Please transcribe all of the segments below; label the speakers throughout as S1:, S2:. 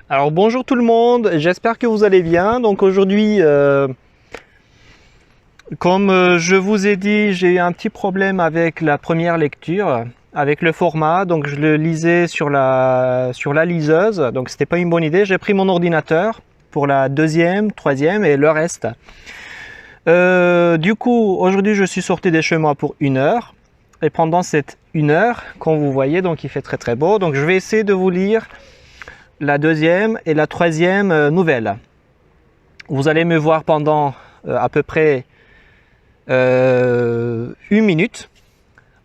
S1: Alors bonjour tout le monde, j'espère que vous allez bien. Donc aujourd'hui, comme je vous ai dit, j'ai eu un petit problème avec la première lecture, avec le format. Donc je le lisais sur la liseuse, donc c'était pas une bonne idée. J'ai pris mon ordinateur pour la deuxième, troisième et le reste. Du coup, aujourd'hui je suis sorti des chez moi pour 1 heure. Et pendant cette 1 heure, comme vous voyez, donc il fait très très beau. Donc je vais essayer de vous lire la deuxième et la troisième nouvelle. Vous allez me voir pendant à peu près 1 minute.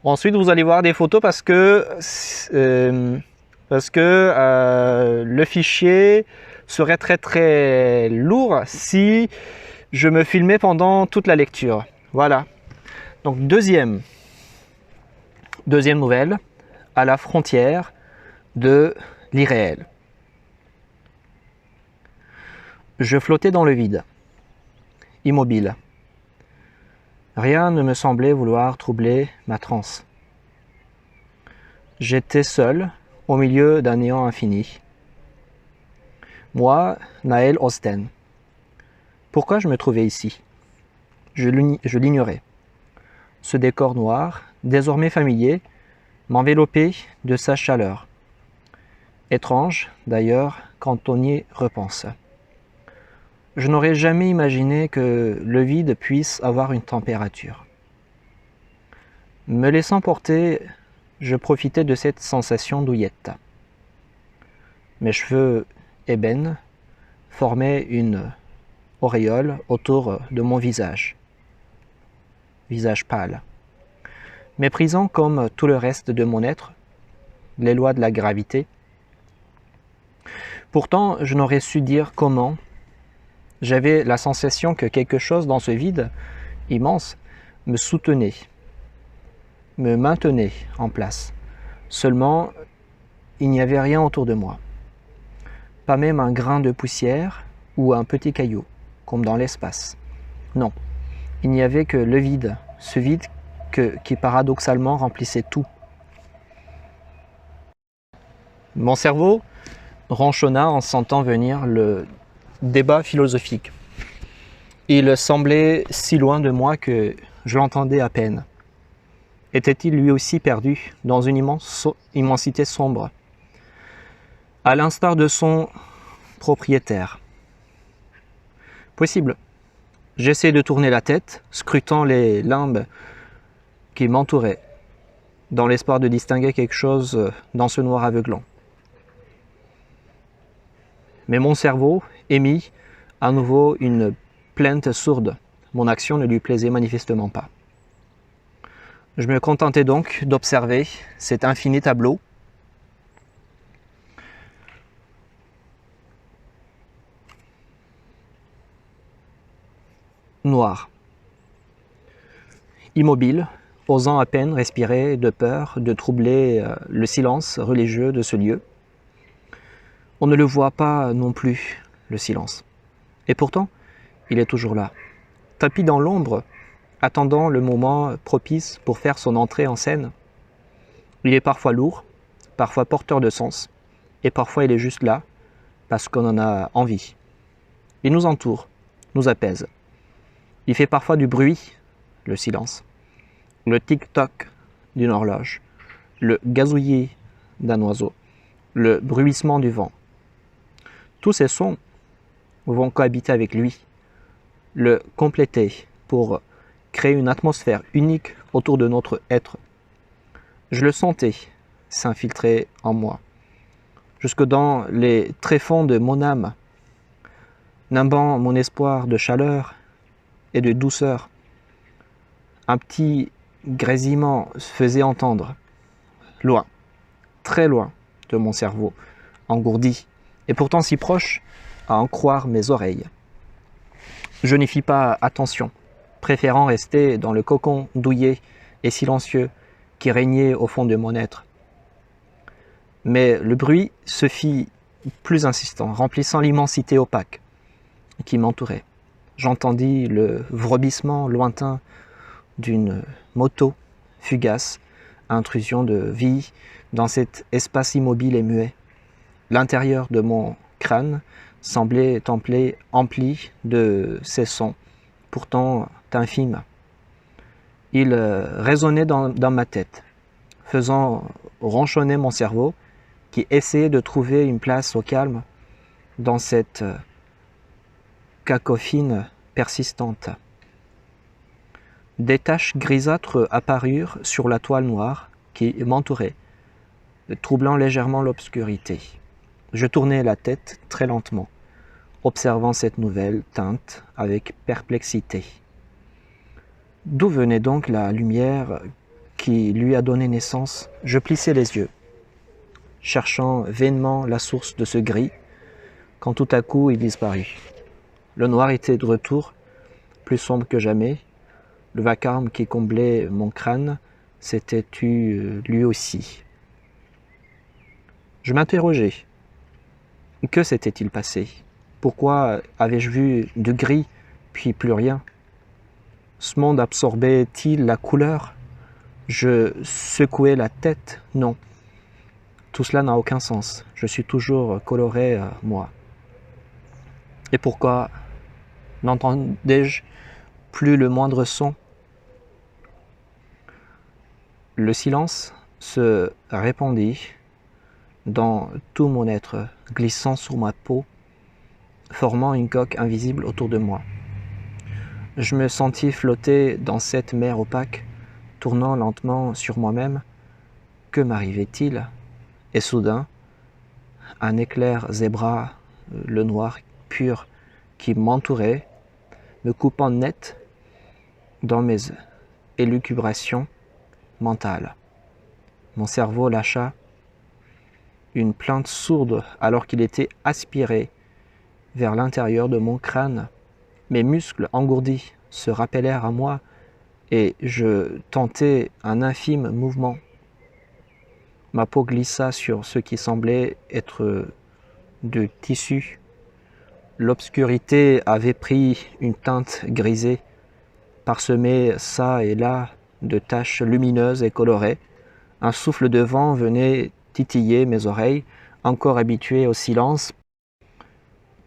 S1: Ensuite, vous allez voir des photos parce que le fichier serait très très lourd si je me filmais pendant toute la lecture. Voilà. Donc deuxième nouvelle, à la frontière de l'irréel. Je flottais dans le vide, immobile. Rien ne me semblait vouloir troubler ma transe. J'étais seul, au milieu d'un néant infini. Moi, Naël Osten. Pourquoi je me trouvais ici? Je l'ignorais. Ce décor noir, désormais familier, m'enveloppait de sa chaleur. Étrange, d'ailleurs, quand on y repense. Je n'aurais jamais imaginé que le vide puisse avoir une température. Me laissant porter, je profitais de cette sensation douillette. Mes cheveux ébènes formaient une auréole autour de mon visage pâle. Méprisant comme tout le reste de mon être les lois de la gravité. Pourtant, je n'aurais su dire comment. J'avais la sensation que quelque chose dans ce vide immense me soutenait, me maintenait en place. Seulement, il n'y avait rien autour de moi. Pas même un grain de poussière ou un petit caillou, comme dans l'espace. Non, il n'y avait que le vide, ce vide qui paradoxalement remplissait tout. Mon cerveau ronchonna en sentant venir le débat philosophique. Il semblait si loin de moi que je l'entendais à peine. Était-il lui aussi perdu dans une immensité sombre, à l'instar de son propriétaire? Possible. J'essayais de tourner la tête, scrutant les limbes qui m'entouraient, dans l'espoir de distinguer quelque chose dans ce noir aveuglant. Mais mon cerveau émit à nouveau une plainte sourde. Mon action ne lui plaisait manifestement pas. Je me contentais donc d'observer cet infini tableau. Noir. Immobile, osant à peine respirer de peur de troubler le silence religieux de ce lieu. On ne le voit pas non plus, le silence. Et pourtant, il est toujours là, tapis dans l'ombre, attendant le moment propice pour faire son entrée en scène. Il est parfois lourd, parfois porteur de sens, et parfois il est juste là, parce qu'on en a envie. Il nous entoure, nous apaise. Il fait parfois du bruit, le silence, le tic-toc d'une horloge, le gazouillis d'un oiseau, le bruissement du vent. Tous ces sons vont cohabiter avec lui, le compléter pour créer une atmosphère unique autour de notre être. Je le sentais s'infiltrer en moi, jusque dans les tréfonds de mon âme, nimbant mon espoir de chaleur et de douceur. Un petit grésillement se faisait entendre, loin, très loin de mon cerveau, engourdi, et pourtant si proche à en croire mes oreilles. Je n'y fis pas attention, préférant rester dans le cocon douillet et silencieux qui régnait au fond de mon être. Mais le bruit se fit plus insistant, remplissant l'immensité opaque qui m'entourait. J'entendis le vrombissement lointain d'une moto fugace, intrusion de vie dans cet espace immobile et muet. L'intérieur de mon crâne crâne semblait empli de ces sons, pourtant infimes. Ils résonnaient dans ma tête, faisant ronchonner mon cerveau qui essayait de trouver une place au calme dans cette cacophonie persistante. Des taches grisâtres apparurent sur la toile noire qui m'entourait, troublant légèrement l'obscurité. Je tournai la tête très lentement, observant cette nouvelle teinte avec perplexité. D'où venait donc la lumière qui lui a donné naissance? Je plissai les yeux, cherchant vainement la source de ce gris, quand tout à coup il disparut. Le noir était de retour, plus sombre que jamais. Le vacarme qui comblait mon crâne s'était tu lui aussi. Je m'interrogeai. Que s'était-il passé? Pourquoi avais-je vu du gris, puis plus rien? Ce monde absorbait-il la couleur? Je secouai la tête. Non. Tout cela n'a aucun sens. Je suis toujours coloré, moi. Et pourquoi n'entendais-je plus le moindre son? Le silence se répandit dans tout mon être, glissant sur ma peau, formant une coque invisible autour de moi. Je me sentis flotter dans cette mer opaque, tournant lentement sur moi-même. Que m'arrivait-il? Et soudain, un éclair zébra le noir pur qui m'entourait, me coupant net dans mes élucubrations mentales. Mon cerveau lâcha une plainte sourde alors qu'il était aspiré vers l'intérieur de mon crâne. Mes muscles engourdis se rappelèrent à moi et je tentai un infime mouvement. Ma peau glissa sur ce qui semblait être de tissu. L'obscurité avait pris une teinte grisée, parsemée çà et là de taches lumineuses et colorées. Un souffle de vent venait titiller mes oreilles, encore habituées au silence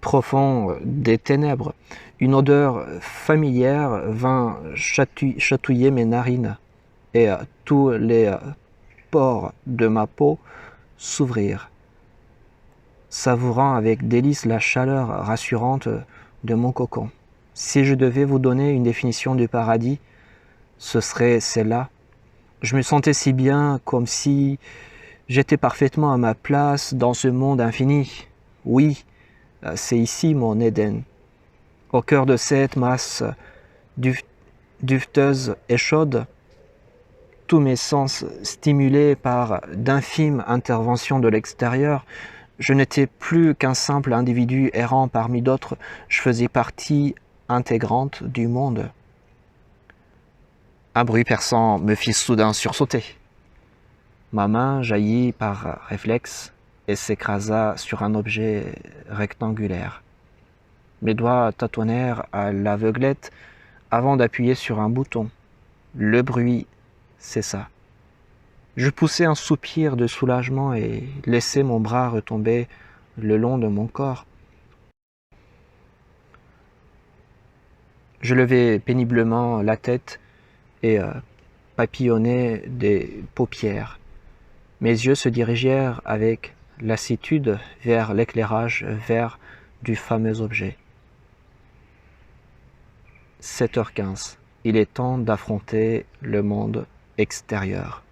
S1: profond des ténèbres. Une odeur familière vint chatouiller mes narines et tous les pores de ma peau s'ouvrirent, savourant avec délice la chaleur rassurante de mon cocon. Si je devais vous donner une définition du paradis, ce serait celle-là. Je me sentais si bien, comme si j'étais parfaitement à ma place dans ce monde infini. Oui, c'est ici mon Éden. Au cœur de cette masse dufteuse et chaude, tous mes sens stimulés par d'infimes interventions de l'extérieur, je n'étais plus qu'un simple individu errant parmi d'autres, je faisais partie intégrante du monde. Un bruit perçant me fit soudain sursauter. Ma main jaillit par réflexe et s'écrasa sur un objet rectangulaire. Mes doigts tâtonnèrent à l'aveuglette avant d'appuyer sur un bouton. Le bruit cessa. Je poussai un soupir de soulagement et laissai mon bras retomber le long de mon corps. Je levai péniblement la tête et papillonnai des paupières. Mes yeux se dirigèrent avec lassitude vers l'éclairage vert du fameux objet. 7h15. Il est temps d'affronter le monde extérieur.